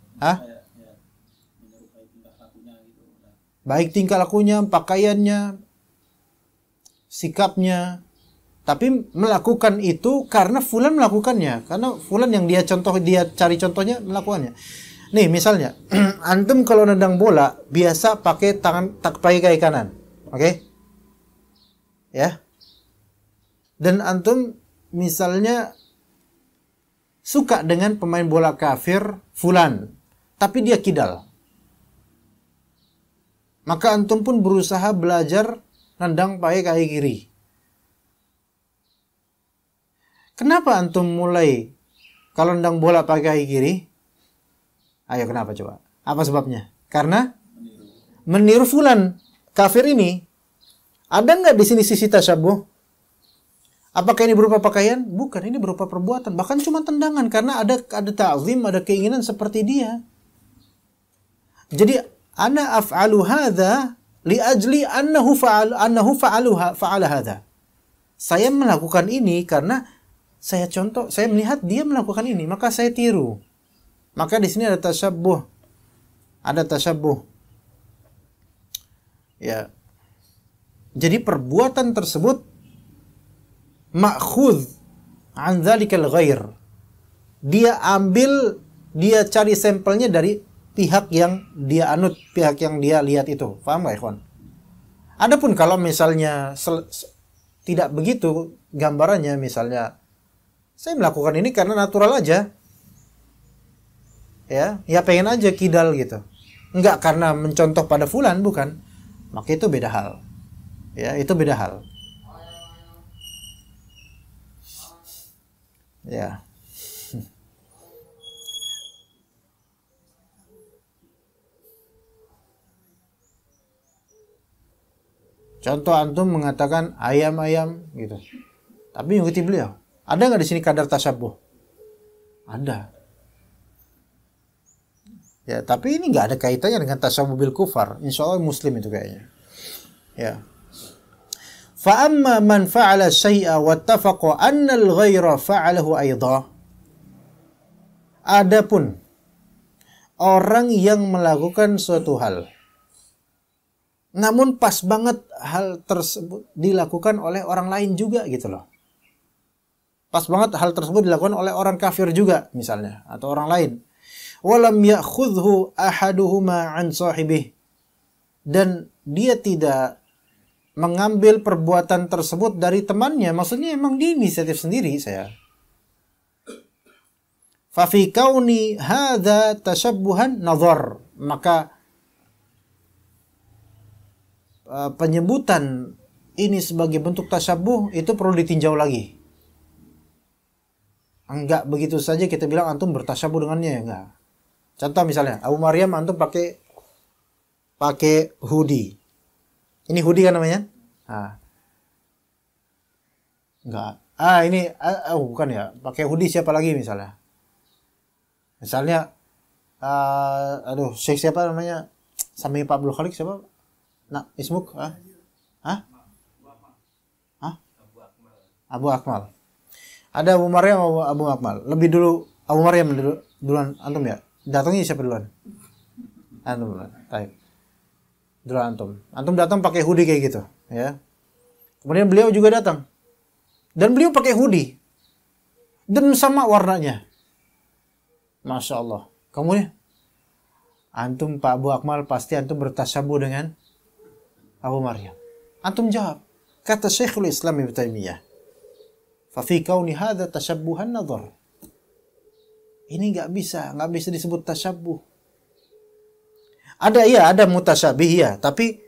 Baik tingkah lakunya, pakaiannya, sikapnya. Tapi melakukan itu karena fulan melakukannya, karena fulan yang dia cari contohnya melakukannya. Nih misalnya, antum kalau nendang bola biasa pakai kaki kanan, oke? Ya. Dan antum misalnya suka dengan pemain bola kafir fulan, tapi dia kidal. Maka antum pun berusaha belajar nendang pakai kaki kiri. Kenapa antum mulai kalau nendang bola pakai kaki kiri? Ayo, kenapa coba? Apa sebabnya? Karena meniru fulan kafir ini. Ada nggak di sini sisi tasyabuh? Apakah ini berupa pakaian? Bukan, ini berupa perbuatan. Bahkan cuma tendangan, karena ada ta'zim, ada keinginan seperti dia. Jadi ana af'alu hadza li ajli annahu fa'ala hadza. Saya melakukan ini karena saya melihat dia melakukan ini, maka saya tiru. Maka di sini ada tasyabuh. Ada tasyabuh. Ya. Jadi perbuatan tersebut ma'khudh an dzalikal ghair. Dia cari sampelnya dari pihak yang dia anut, pihak yang dia lihat itu. Paham gak, ikhwan? Adapun kalau misalnya tidak begitu gambarannya, misalnya saya melakukan ini karena natural aja. Ya pengen aja kidal gitu. Enggak karena mencontoh pada fulan, bukan. Maka itu beda hal. Ya, itu beda hal. Ya. Contoh antum mengatakan ayam-ayam gitu. Tapi mengikuti beliau. Ada nggak di sini kadar tasyabuh? Ada. Ya, tapi ini nggak ada kaitannya dengan tasyabuh bil kufar. Insya Allah muslim itu kayaknya. Ya. Fa amma man fa'ala syai'a wattafaqa anna al-ghaira fa'alahu aidha. Adapun orang yang melakukan suatu hal, namun pas banget hal tersebut dilakukan oleh orang lain juga gitu loh. Pas banget hal tersebut dilakukan oleh orang kafir juga misalnya, atau orang lain. Walam ya'khudhu ahaduhuma an sahibih. Dan dia tidak mengambil perbuatan tersebut dari temannya. Maksudnya emang dia inisiatif sendiri saya. Fa fi kauni hadza tashabbuhan nadhar. Maka penyebutan ini sebagai bentuk tasyabuh itu perlu ditinjau lagi. Enggak begitu saja kita bilang antum bertasyabuh dengannya, ya enggak. Contoh misalnya Abu Maryam antum pakai hoodie. Ini hoodie kan namanya? Enggak. Ini bukan ya. Pakai hoodie siapa lagi misalnya? Misalnya Syekh siapa namanya? Sami Pak Abdul Khalik siapa? Nah, ismuk? Abu Akmal. Ada Abu Maryam, Abu Akmal. Lebih dulu Abu Maryam duluan, antum ya? Datangnya siapa duluan? Antum duluan. Baik. Duluan antum. Antum datang pakai hoodie kayak gitu, ya. Kemudian beliau juga datang. Dan beliau pakai hoodie. Dan sama warnanya. Masya Allah. Kemudian antum Pak Abu Akmal pasti antum bertasyabuh dengan Abu Maryam. Antum jawab. Kata Syekhul Islam Ibnu Taimiyah. Fa fi kauni hadza tashabbuhan nadhar. Ini nggak bisa disebut tasyabuh. Ada mutasyabih ya, tapi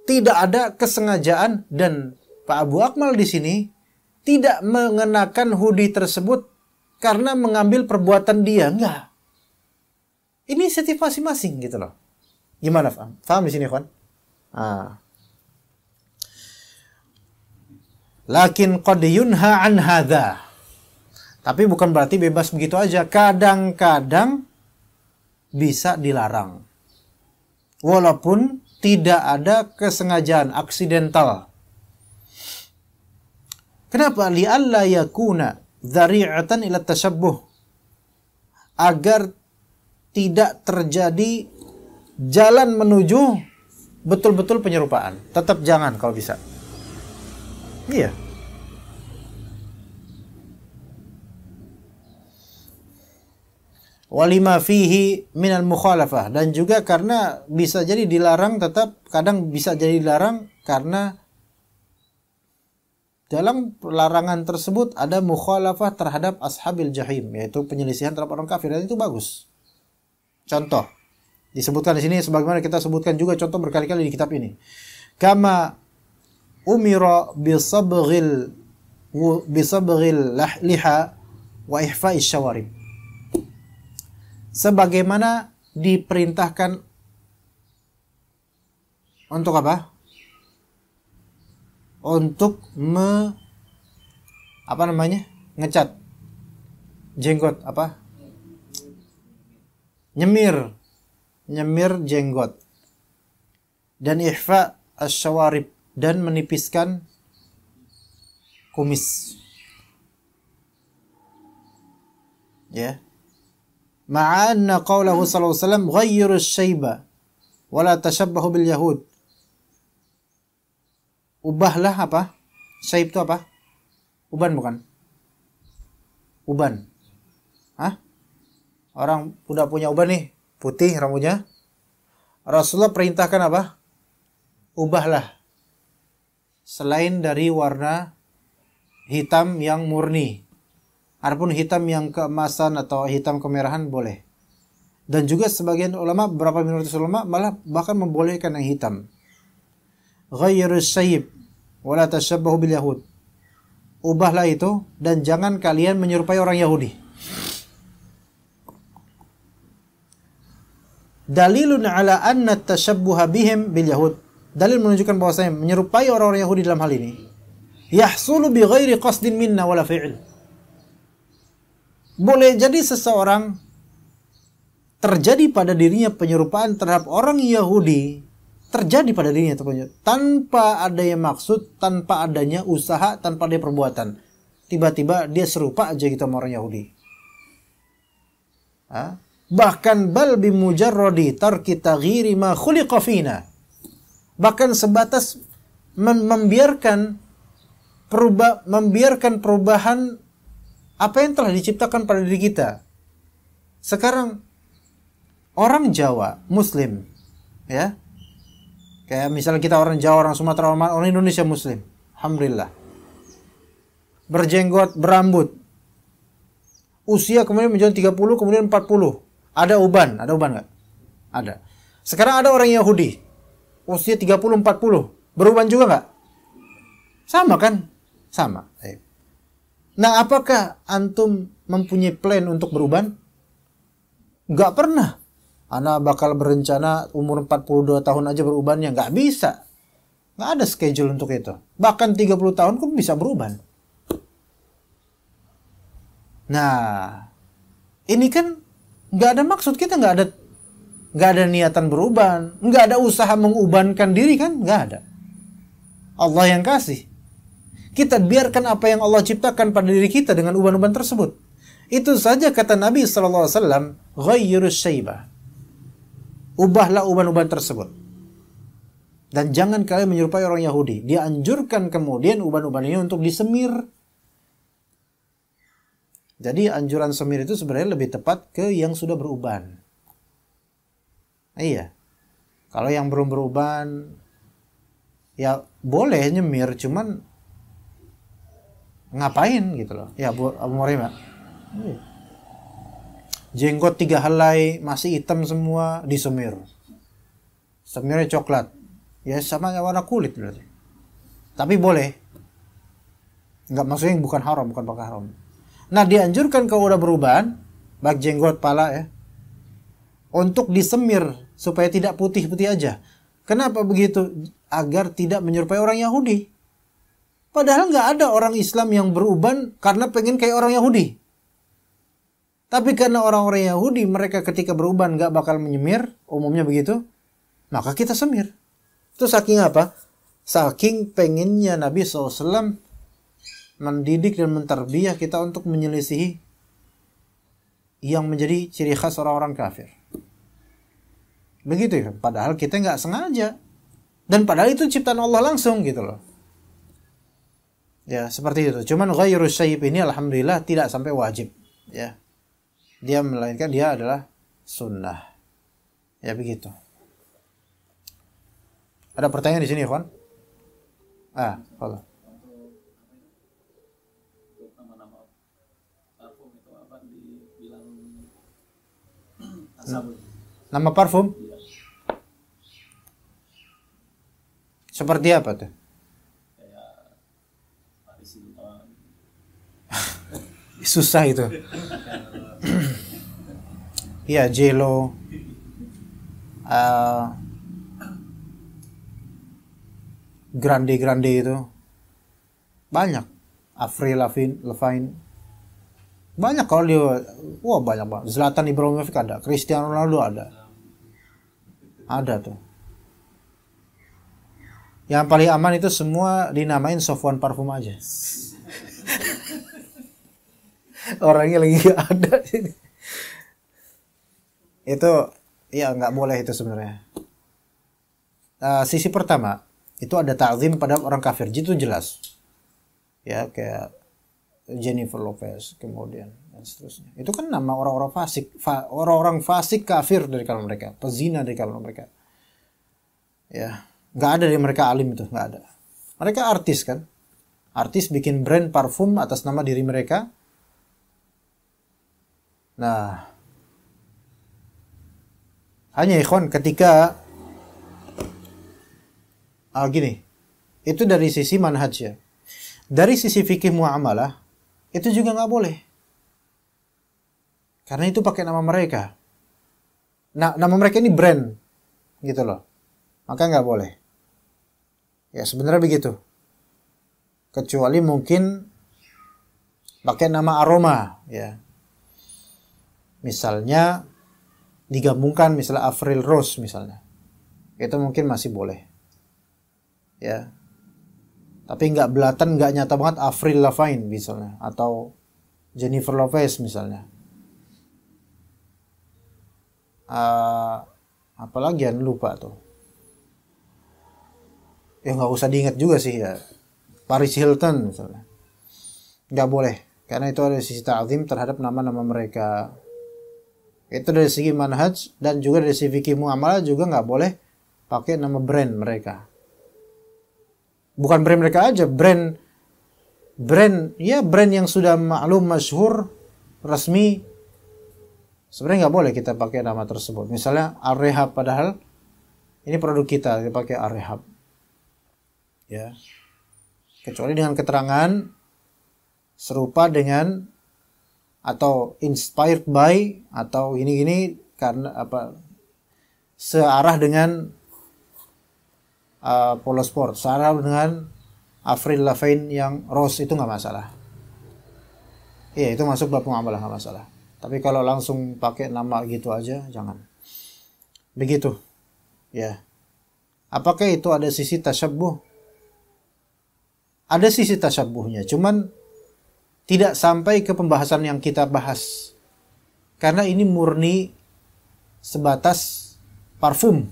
tidak ada kesengajaan, dan Pak Abu Akmal di sini tidak mengenakan hoodie tersebut karena mengambil perbuatan dia, enggak. Ini inisiatif masing-masing gitu loh. Gimana, Faham di sini, kawan? Lakin qad yunha an hadza. Tapi bukan berarti bebas begitu aja. Kadang-kadang bisa dilarang. Walaupun tidak ada kesengajaan, aksidental. Kenapa? Li'alla yakuna dzari'atan ila tashabbuh. Agar tidak terjadi jalan menuju betul-betul penyerupaan. Tetap jangan kalau bisa. Iya. Walima fihi minal mukhalafah, dan juga karena bisa jadi dilarang, tetap kadang bisa jadi dilarang karena dalam larangan tersebut ada mukhalafah terhadap ashabil jahim, yaitu penyelisihan terhadap orang kafir, dan itu bagus. Contoh disebutkan di sini sebagaimana kita sebutkan juga contoh berkali-kali di kitab ini. Kama umira bisabghil liha wa ihfa'ish syawarib. Sebagaimana diperintahkan untuk apa? Untuk ngecat jenggot, apa? Nyemir jenggot. Dan ihfa asy-syawarib, dan menipiskan kumis. Ya. Ma'anna qawlahu sallallahu alaihi wasallam ghayyiru syaiba wa la tashabbahu bil yahud. Ubahlah apa? Syaib itu apa? Uban bukan? Uban. Hah? Orang udah punya uban nih, putih rambutnya. Rasulullah perintahkan apa? Ubahlah. Selain dari warna hitam yang murni. Adapun hitam yang keemasan atau hitam kemerahan boleh. Dan juga sebagian ulama, beberapa minoritas ulama malah bahkan membolehkan yang hitam. Ghayyirus syayib wa la tashabbahu bil yahud. Ubahlah itu dan jangan kalian menyerupai orang Yahudi. Dalilun ala anna tashabbuha bihim bil yahud. Dalil menunjukkan bahwasanya menyerupai orang-orang Yahudi dalam hal ini yahsulu bi ghairi qasdin minna wala fi'l. Boleh jadi seseorang terjadi pada dirinya penyerupaan terhadap orang Yahudi, terjadi pada dirinya tanpa adanya maksud, tanpa adanya usaha, tanpa adanya perbuatan. Tiba-tiba dia serupa aja gitu sama orang Yahudi. Bahkan bal bimujarradi tarki taghyiri ma khuliqa fina. Bahkan sebatas membiarkan perubahan apa yang telah diciptakan pada diri kita. Sekarang orang Jawa Muslim, ya, kayak misalnya kita orang Jawa, orang Sumatera, orang Indonesia Muslim, alhamdulillah, berjenggot, berambut, usia kemudian menjadi 30, kemudian 40, ada uban nggak? Ada. Sekarang ada orang Yahudi, usia 30, 40, beruban juga nggak? Sama kan? Sama. Nah, apakah antum mempunyai plan untuk beruban? Nggak pernah. Ana bakal berencana umur 42 tahun aja berubannya. Nggak bisa. Nggak ada schedule untuk itu. Bahkan 30 tahun pun bisa beruban. Nah, ini kan nggak ada maksud kita, nggak ada niatan beruban, nggak ada usaha mengubankan diri kan, nggak ada. Allah yang kasih. Kita biarkan apa yang Allah ciptakan pada diri kita dengan uban-uban tersebut. Itu saja kata Nabi SAW, ghayyirus syaibah. Ubahlah uban-uban tersebut. Dan jangan kalian menyerupai orang Yahudi. Dianjurkan kemudian uban-uban ini untuk disemir. Jadi anjuran semir itu sebenarnya lebih tepat ke yang sudah beruban. Iya. Kalau yang belum beruban, ya boleh nyemir, cuman ngapain gitu loh. Ya Abu Muhammad. Jenggot 3 helai masih hitam semua disemir. Semirnya coklat. Ya sama warna kulit berarti. Tapi boleh. Enggak, maksudnya bukan haram, bukan pakai haram. Nah, dianjurkan kalau udah beruban, baik jenggot, pala ya, untuk disemir supaya tidak putih-putih aja. Kenapa begitu? Agar tidak menyerupai orang Yahudi. Padahal nggak ada orang Islam yang beruban karena pengen kayak orang Yahudi. Tapi karena orang-orang Yahudi, mereka ketika beruban nggak bakal menyemir, umumnya begitu, maka kita semir. Itu saking apa? Saking pengennya Nabi SAW mendidik dan mentarbiyah kita untuk menyelisihi yang menjadi ciri khas orang-orang kafir. Begitu ya. Padahal kita nggak sengaja. Dan padahal itu ciptaan Allah langsung gitu loh. Ya, seperti itu. Cuman ghairus syaib ini alhamdulillah tidak sampai wajib. Ya. Dia melainkan dia adalah sunnah. Ya begitu. Ada pertanyaan di sini, Ikhwan? Kalau nama-nama parfum itu apa dibilang nama parfum? Seperti apa tuh? Kayak Paris Hilton. Susah itu. Iya, Jelo. Grande itu. Banyak. Avril Lavigne. Banyak kalau dia. Wah, banyak banget. Zlatan Ibrahimovic ada. Cristiano Ronaldo ada. Ada tuh. Yang paling aman itu semua dinamain Sofwan Parfum aja. Orangnya lagi gak ada sini. Itu ya nggak boleh itu sebenarnya. Sisi pertama itu ada ta'zim pada orang kafir, itu jelas. Ya kayak Jennifer Lopez kemudian dan seterusnya. Itu kan nama orang-orang fasik, orang-orang fasik kafir dari kalangan mereka, pezina dari kalangan mereka. Ya, nggak ada dari mereka alim itu, nggak ada. Mereka artis kan, artis bikin brand parfum atas nama diri mereka. Nah, hanya ikhwan ketika gini, itu dari sisi manhaj ya. Dari sisi fikih muamalah itu juga nggak boleh, karena itu pakai nama mereka. Nah, nama mereka ini brand, gitu loh. Maka nggak boleh. Ya sebenarnya begitu. Kecuali mungkin pakai nama aroma, ya. Misalnya digabungkan, misalnya Avril Rose misalnya, itu mungkin masih boleh, ya. Tapi nggak belatan, nggak nyata banget Avril Lavigne misalnya, atau Jennifer Lopez misalnya. Apalagi yang lupa tuh. Ya nggak usah diingat juga sih ya. Paris Hilton misalnya. Nggak boleh, karena itu ada sisi ta'zim terhadap nama-nama mereka. Itu dari segi manhaj, dan juga dari segi fikih muamalah juga nggak boleh pakai nama brand mereka. Bukan brand mereka aja, brand yang sudah maklum, masyhur, resmi. Sebenarnya nggak boleh kita pakai nama tersebut. Misalnya Ar-Rehab, padahal ini produk kita pakai Ar-Rehab. Ya. Kecuali dengan keterangan serupa dengan atau inspired by atau ini karena apa, searah dengan Polo Sport, searah dengan Avril Lavigne yang Rose, itu nggak masalah. Iya, itu masuk bab muamalah, nggak masalah. Tapi kalau langsung pakai nama gitu aja, jangan. Begitu, ya. Apakah itu ada sisi tasyabbuh? Ada sisi tasyabbuhnya, cuman tidak sampai ke pembahasan yang kita bahas. Karena ini murni sebatas parfum.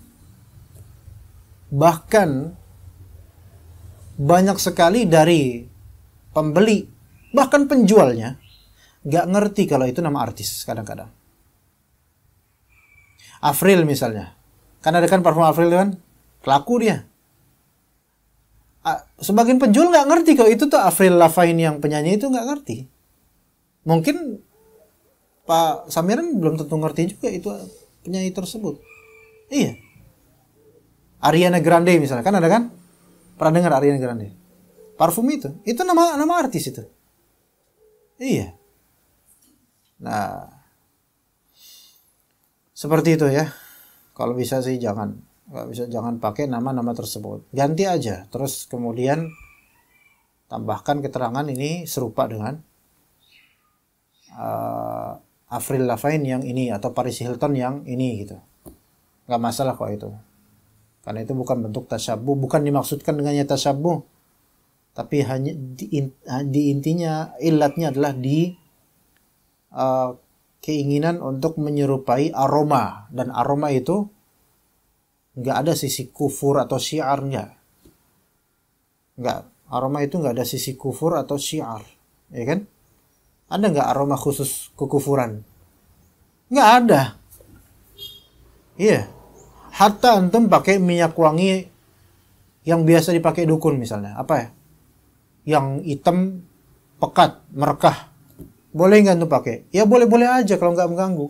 Bahkan banyak sekali dari pembeli, bahkan penjualnya, gak ngerti kalau itu nama artis kadang-kadang. Avril misalnya. Kan ada kan parfum Avril kan? Laku dia. Sebagian penjual gak ngerti kalau itu tuh Avril Lavigne yang penyanyi itu gak ngerti. Mungkin Pak Samiran belum tentu ngerti juga itu penyanyi tersebut. Iya. Ariana Grande misalnya, kan ada kan? Pernah dengar Ariana Grande? Parfum itu nama artis itu. Iya. Nah, seperti itu ya. Kalau bisa sih jangan pakai nama-nama tersebut. Ganti aja. Terus kemudian tambahkan keterangan ini serupa dengan Avril Lavigne yang ini atau Paris Hilton yang ini gitu. Gak masalah kok itu. Karena itu bukan bentuk tasyabuh, bukan dimaksudkan dengannya tasyabuh. Tapi hanya di intinya ilatnya adalah di keinginan untuk menyerupai aroma, dan aroma itu nggak ada sisi kufur atau syiar, nggak, aroma itu nggak ada sisi kufur atau syiar, ya kan? Ada nggak aroma khusus kekufuran? Nggak ada. Iya. Hatta antum pakai minyak wangi yang biasa dipakai dukun misalnya, apa ya? Yang hitam pekat, merekah. Boleh nggak antum pakai? Ya boleh-boleh aja kalau nggak mengganggu.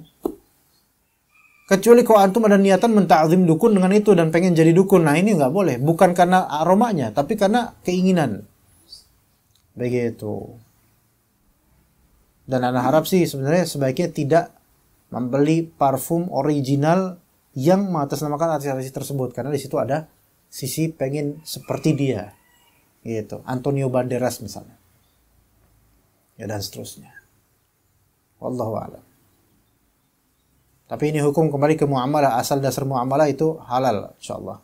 Kecuali kalau antum ada niatan mentakzim dukun dengan itu dan pengen jadi dukun, nah ini nggak boleh. Bukan karena aromanya, tapi karena keinginan. Begitu. Dan anak harap sih sebenarnya sebaiknya tidak membeli parfum original yang mengatasnamakan artis-artis tersebut, karena di situ ada sisi pengen seperti dia, gitu. Antonio Banderas misalnya, ya dan seterusnya. Wallahu a'lam. Tapi ini hukum kembali ke muamalah, asal dasar muamalah itu halal, insyaallah.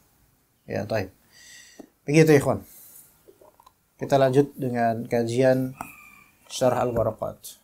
Ya, baik. Begitu ikhwan. Kita lanjut dengan kajian Syarh Al-Waraqat.